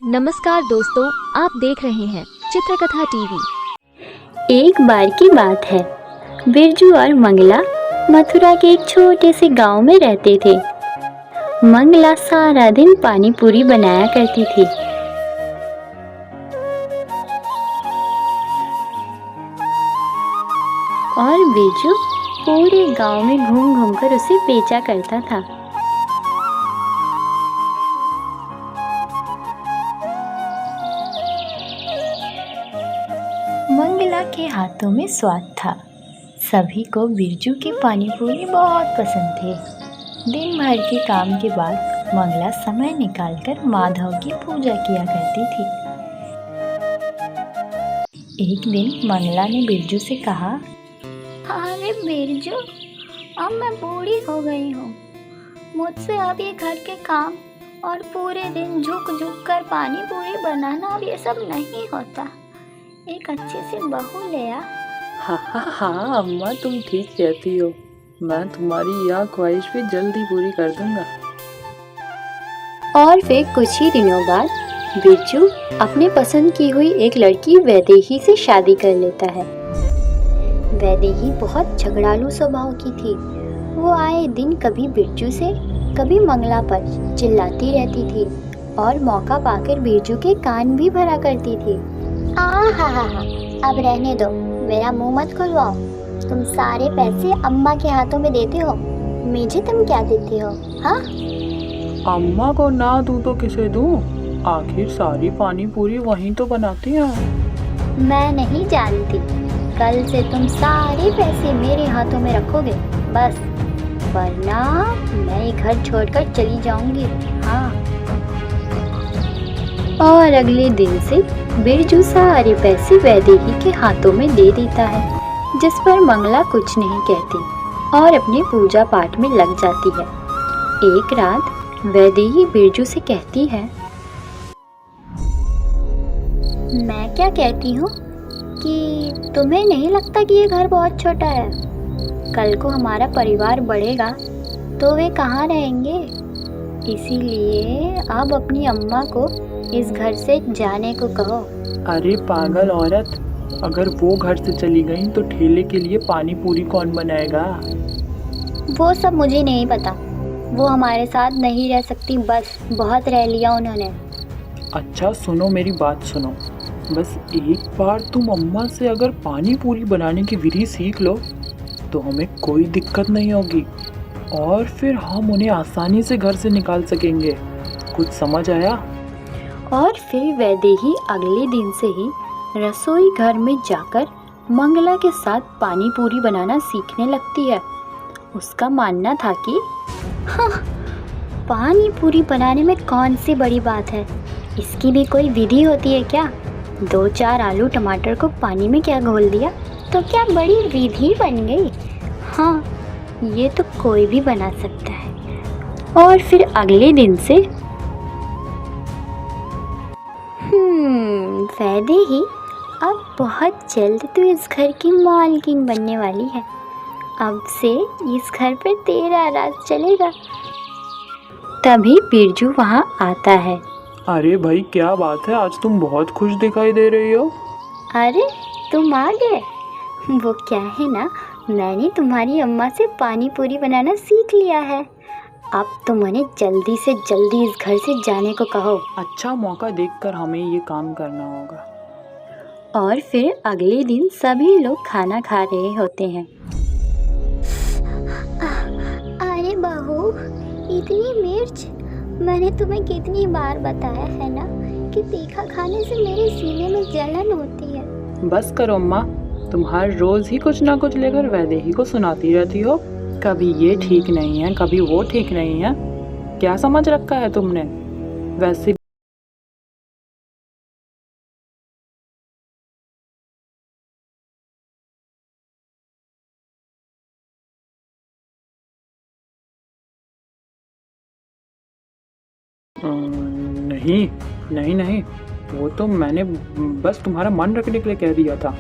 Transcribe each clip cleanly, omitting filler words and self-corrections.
नमस्कार दोस्तों, आप देख रहे हैं चित्रकथा टीवी। एक बार की बात है, बिरजू और मंगला मथुरा के एक छोटे से गांव में रहते थे। मंगला सारा दिन पानी पूरी बनाया करती थी। और बिरजू पूरे गांव में घूम घूम कर उसे बेचा करता था। मंगला के हाथों में स्वाद था। सभी को बिरजू की पानी पूरी बहुत पसंद थे। दिन भर के काम के बाद मंगला समय निकालकर माधव की पूजा किया करती थी। एक दिन मंगला ने बिरजू से कहा, अरे बिरजू, अब मैं बूढ़ी हो गई हूँ। मुझसे अब ये घर के काम और पूरे दिन झुक झुक कर पानी पूरी बनाना अब ये सब नहीं होता। एक अच्छी सी बहू ले आ। हाँ अम्मा, तुम ठीक कहती हो। मैं तुम्हारी यह ख्वाहिश भी जल्दी पूरी कर दूंगा। और फिर कुछ ही दिनों बाद बिरजू अपने पसंद की हुई एक लड़की वैदेही से शादी कर लेता है। वैदेही बहुत झगड़ालू स्वभाव की थी। वो आए दिन कभी बिरजू से कभी मंगला पर चिल्लाती रहती थी और मौका पाकर बिरजू के कान भी भरा करती थी। हा, अब रहने दो, मेरा मुंह मत खुलवाओ। तुम सारे पैसे अम्मा के हाथों में देते हो, मुझे तुम क्या देते हो? हाँ, अम्मा को ना दूं तो किसे दूं? आखिर सारी पानी पूरी वहीं तो बनाती हैं। मैं नहीं जानती। कल से तुम सारे पैसे मेरे हाथों में रखोगे बस, वरना मैं ये घर छोड़कर चली जाऊंगी। हाँ। और अगले दिन से बिरजू सारे पैसे वैदेही के हाथों में दे देता है, जिस पर मंगला कुछ नहीं कहती और अपने पूजा पाठ में लग जाती है। एक रात वैदेही बिरजू से कहती है, मैं क्या कहती हूँ कि तुम्हें नहीं लगता कि ये घर बहुत छोटा है? कल को हमारा परिवार बढ़ेगा तो वे कहाँ रहेंगे? इसीलिए अब अपनी अम्मा को इस घर से जाने को कहो। अरे पागल औरत, अगर वो घर से चली गई तो ठेले के लिए पानी पूरी कौन बनाएगा? वो सब मुझे नहीं पता। वो हमारे साथ नहीं रह सकती, बस बहुत रह लिया उन्होंने। अच्छा सुनो, मेरी बात सुनो। बस एक बार तुम अम्मा से अगर पानी पूरी बनाने की विधि सीख लो तो हमें कोई दिक्कत नहीं होगी और फिर हम उन्हें आसानी से घर से निकाल सकेंगे। कुछ समझ आया? और फिर वैदेही अगले दिन से ही रसोई घर में जाकर मंगला के साथ पानी पूरी बनाना सीखने लगती है। उसका मानना था कि हाँ, पानी पूरी बनाने में कौन सी बड़ी बात है? इसकी भी कोई विधि होती है क्या? 2-4 आलू टमाटर को पानी में क्या घोल दिया तो क्या बड़ी विधि बन गई? हाँ, ये तो कोई भी बना सकता है। और फिर अगले दिन से वैदेही, अब बहुत जल्द तू इस घर की मालकिन बनने वाली है। अब से इस घर पर तेरा राज चलेगा। तभी बिरजू वहाँ आता है। अरे भाई, क्या बात है, आज तुम बहुत खुश दिखाई दे रही हो। अरे तुम आ गए। वो क्या है ना, मैंने तुम्हारी अम्मा से पानी पूरी बनाना सीख लिया है। अब तुम उन्हें जल्दी से जल्दी इस घर से जाने को कहो। अच्छा मौका देखकर हमें ये काम करना होगा। और फिर अगले दिन सभी लोग खाना खा रहे होते हैं। अरे बहू, इतनी मिर्च! मैंने तुम्हें कितनी बार बताया है ना कि तीखा खाने से मेरे सीने में जलन होती है। बस करो अम्मा, तुम हर रोज ही कुछ ना कुछ लेकर वैदेही को सुनाती रहती हो। कभी ये ठीक नहीं है, कभी वो ठीक नहीं है। क्या समझ रखा है तुमने? वैसे नहीं नहीं नहीं, वो तो मैंने बस तुम्हारा मन रखने के लिए कह दिया था।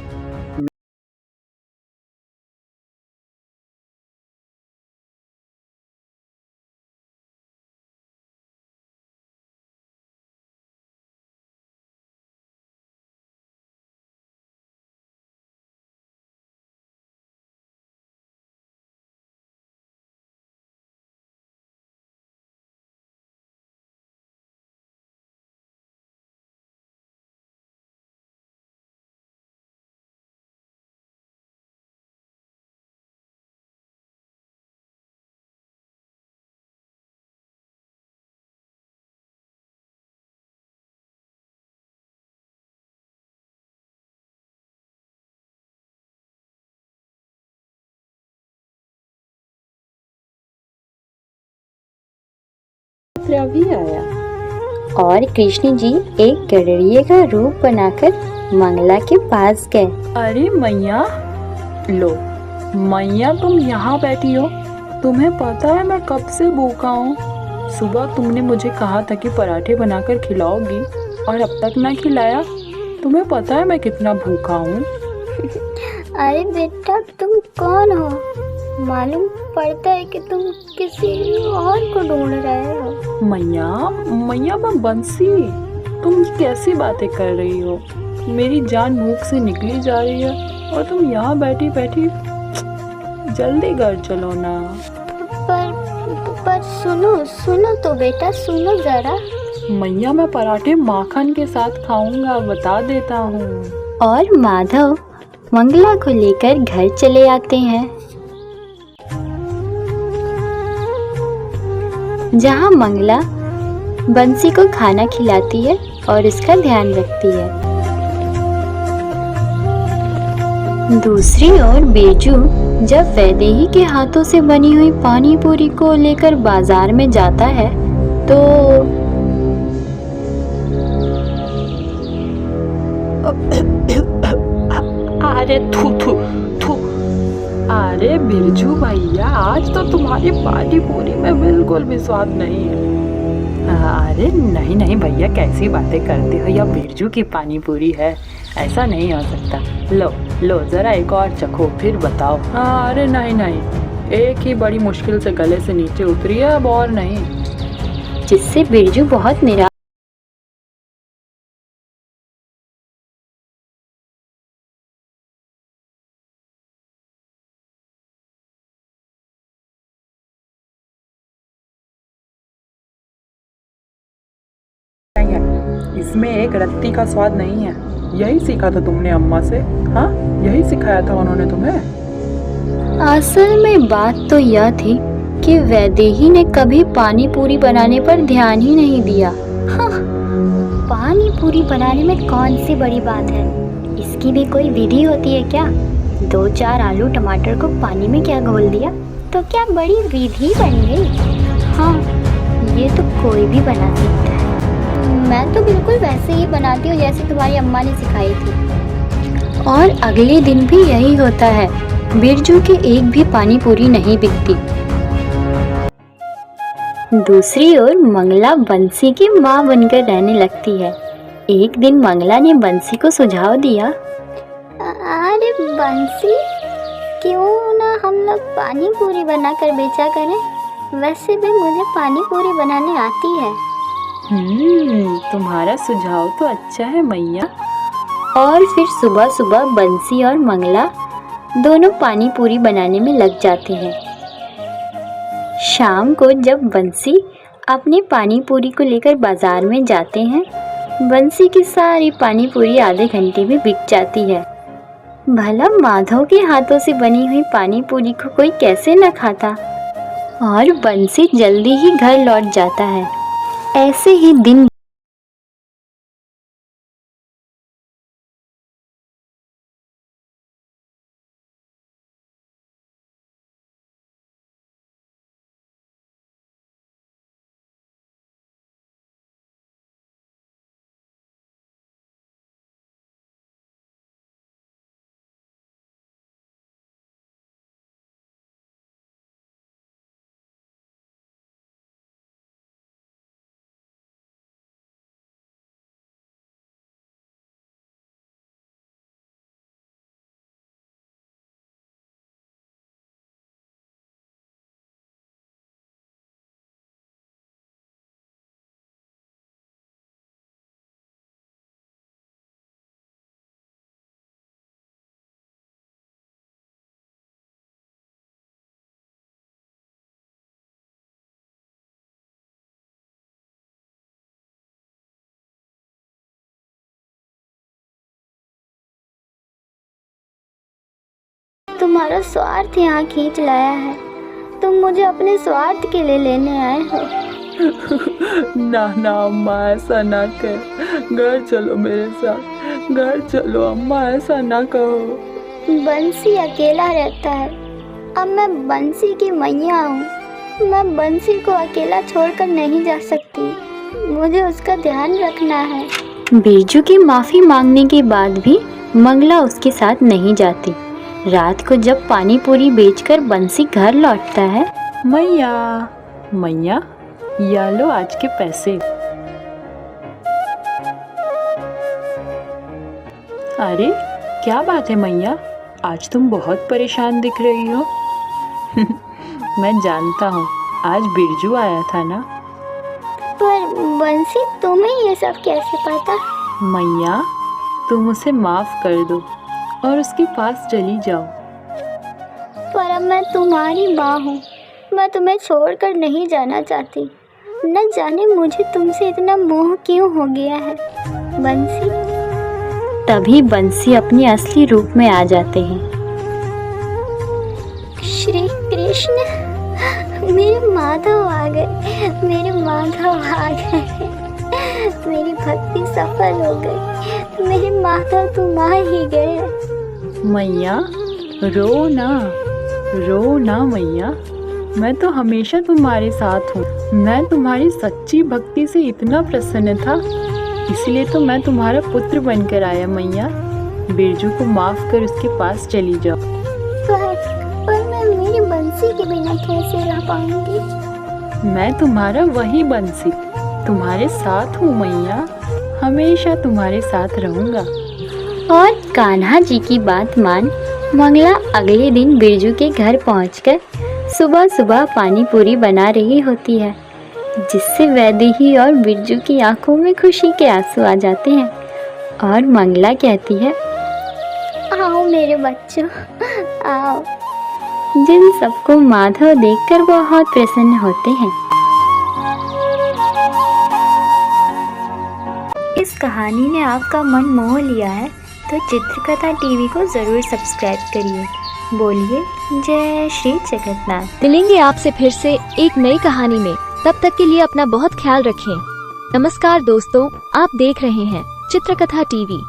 दूसरा भी आया। और कृष्ण जी एक गडरिये का रूप बनाकर मंगला के पास गए। अरे मैया, लो मैया, तुम यहाँ बैठी हो। तुम्हें पता है मैं कब से भूखा हूँ। सुबह तुमने मुझे कहा था कि पराठे बनाकर खिलाओगी और अब तक ना खिलाया। तुम्हें पता है मैं कितना भूखा हूँ। अरे बेटा, तुम कौन हो? मालूम पड़ता है कि तुम किसी और को ढूंढ रहे हो। मैया मैया, मैं बंसी। तुम कैसी बातें कर रही हो? मेरी जान मुख से निकली जा रही है और तुम यहाँ बैठी बैठी। जल्दी घर चलो ना। पर सुनो तो बेटा, सुनो जरा। मैया, मैं पराठे माखन के साथ खाऊंगा, बता देता हूँ। और माधव मंगला को लेकर घर चले आते हैं, जहाँ मंगला बंसी को खाना खिलाती है और इसका ध्यान रखती है। दूसरी ओर बिरजू जब वैदेही के हाथों से बनी हुई पानी पूरी को लेकर बाजार में जाता है तो अरे थू थू थू। अरे बिरजू भैया, आज तो तुम्हारी पानी पूरी में बिल्कुल भी स्वाद नहीं है। अरे नहीं नहीं भैया, कैसी बातें करते हो? यह बिरजू की पानी पूरी है, ऐसा नहीं हो सकता। लो लो, जरा एक और चखो फिर बताओ। अरे नहीं नहीं, एक ही बड़ी मुश्किल से गले से नीचे उतरी है, अब और नहीं। जिससे बिरजू बहुत निराश इसमें एक रत्ती का स्वाद नहीं है। यही सीखा था तुमने अम्मा से? हाँ, यही सिखाया था उन्होंने तुम्हें? असल में बात तो यह थी कि वैदेही ने कभी पानी पूरी बनाने पर ध्यान ही नहीं दिया। हाँ, पानी पूरी बनाने में कौन सी बड़ी बात है? इसकी भी कोई विधि होती है क्या? 2-4 आलू टमाटर को पानी में क्या घोल दिया तो क्या बड़ी विधि बन गई? हाँ, ये तो कोई भी बना सकता है। मैं तो बिल्कुल वैसे ही बनाती हूँ जैसे तुम्हारी अम्मा ने सिखाई थी। और अगले दिन भी यही होता है, बिरजू के एक भी पानी पूरी नहीं बिकती। दूसरी ओर मंगला बंसी की माँ बनकर रहने लगती है। एक दिन मंगला ने बंसी को सुझाव दिया, अरे बंसी, क्यों ना हम लोग पानी पूरी बनाकर बेचा करें? वैसे भी मुझे पानी पूरी बनाने आती है। तुम्हारा सुझाव तो अच्छा है मैया। और फिर सुबह सुबह बंसी और मंगला दोनों पानी पूरी बनाने में लग जाते हैं। शाम को जब बंसी अपनी पानी पूरी को लेकर बाजार में जाते हैं, बंसी की सारी पानी पूरी आधे घंटे में बिक जाती है। भला माधव के हाथों से बनी हुई पानी पूरी को कोई कैसे न खाता। और बंसी जल्दी ही घर लौट जाता है। ऐसे ही दिन तुम्हारा स्वार्थ यहाँ खींच लाया है। तुम मुझे अपने स्वार्थ के लिए लेने आए हो। ना ना अम्मा, ऐसा ना कर। घर चलो मेरे साथ, घर चलो अम्मा, ऐसा ना कहो। बंसी अकेला रहता है। अब मैं बंसी की मैया हूँ। मैं बंसी को अकेला छोड़कर नहीं जा सकती, मुझे उसका ध्यान रखना है। बिरजू की माफ़ी मांगने के बाद भी मंगला उसके साथ नहीं जाती। रात को जब पानी पूरी बेचकर बंसी घर लौटता है, मैया मैया, या लो आज के पैसे। अरे क्या बात है मैया, आज तुम बहुत परेशान दिख रही हो। मैं जानता हूँ, आज बिरजू आया था ना। पर बंसी, तुम्हें ये सब कैसे पता? मैया, तुम उसे माफ कर दो और उसके पास चली जाओ। पर अब मैं तुम्हारी माँ हूँ, मैं तुम्हें छोड़कर नहीं जाना चाहती। न जाने मुझे तुमसे इतना मोह क्यों हो गया है बंसी। तभी बंसी अपने असली रूप में आ जाते हैं। श्री कृष्ण, मेरे माधव आ गए, मेरे माधव आ गए। मेरी भक्ति सफल हो गई, मेरे माधव तुम आ ही गए। मैया रो ना मैया, मैं तो हमेशा तुम्हारे साथ हूँ। मैं तुम्हारी सच्ची भक्ति से इतना प्रसन्न था, इसलिए तो मैं तुम्हारा पुत्र बनकर आया। मैया, बिरजू को माफ कर उसके पास चली जाओ। पर मैं मेरी बंसी के बिना कैसे रह पाऊंगी? मैं तुम्हारा वही बंसी तुम्हारे साथ हूँ मैया, हमेशा तुम्हारे साथ रहूँगा। और कान्हा जी की बात मान मंगला अगले दिन बिरजू के घर पहुंचकर सुबह सुबह पानी पूरी बना रही होती है, जिससे वैदेही और बिरजू की आंखों में खुशी के आंसू आ जाते हैं। और मंगला कहती है, आओ मेरे बच्चों, आओ। जिन सबको माधव देखकर बहुत प्रसन्न होते हैं। इस कहानी ने आपका मन मोह लिया है तो चित्रकथा टीवी को ज़रूर सब्सक्राइब करिए। बोलिए जय श्री जगन्नाथ। मिलेंगे आपसे फिर से एक नई कहानी में, तब तक के लिए अपना बहुत ख्याल रखें। नमस्कार दोस्तों, आप देख रहे हैं चित्रकथा टीवी।